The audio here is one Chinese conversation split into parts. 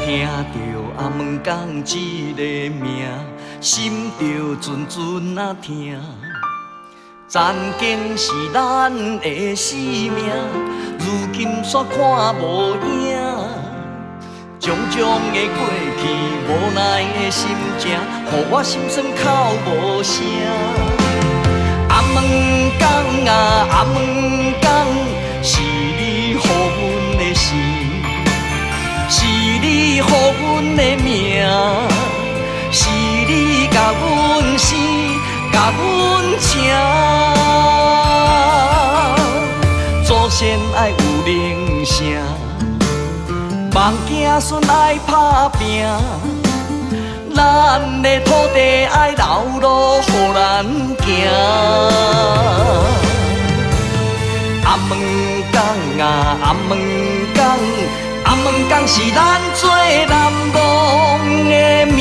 听着阿门讲一个名，心着阵阵啊疼。曾经是咱的生命，如今煞看无影。种种的过去，无奈的心情，予我心酸哭无声。阿门讲啊，阿门讲，是你予阮的心，是你予阮的命，是你甲阮生，甲阮请。祖先爱有灵性。梦子孙爱打拼，咱的土地爱留路予咱行。阿门讲啊，阿门讲，阿门讲是咱做南王的名。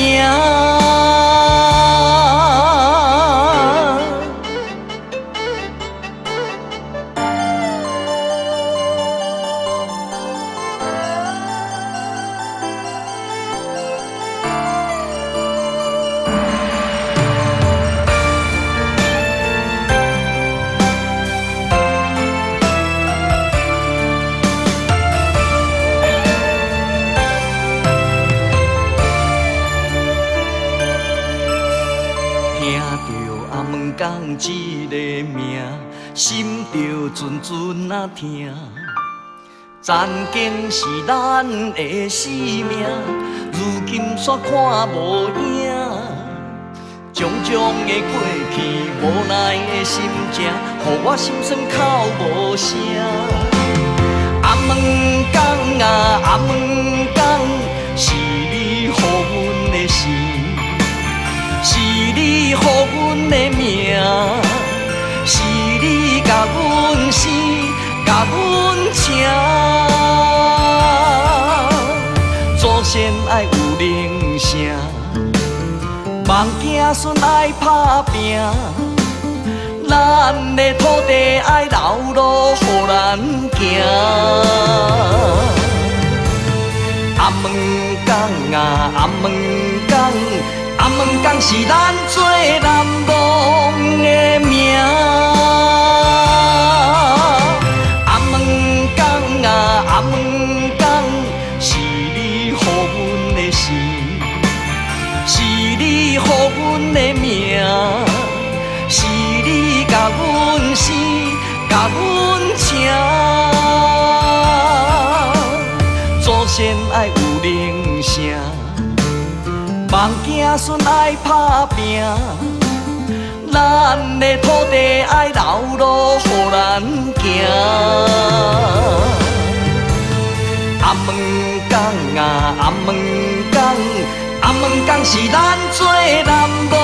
讲一个名，心着阵阵啊疼。曾经是咱的生命，如今煞看无影。种种的过去，无奈的心情，予我心酸哭无声。阿门讲啊，阿门讲，是你予阮的心。是你予阮的命，是你甲阮生，甲阮请。祖先爱有灵性，梦子孙爱打拼，咱的土地爱留路予咱行。阿门讲啊，阿门讲。阿门讲是咱做南王的名。阿门讲啊，阿门讲，是你予阮的心，是你予阮的命，是你甲阮生，甲阮请。祖先爱有灵性。梦子孙爱打拼，咱的土地爱留路予咱行。阿门讲啊，阿门讲，阿门讲是咱做南王。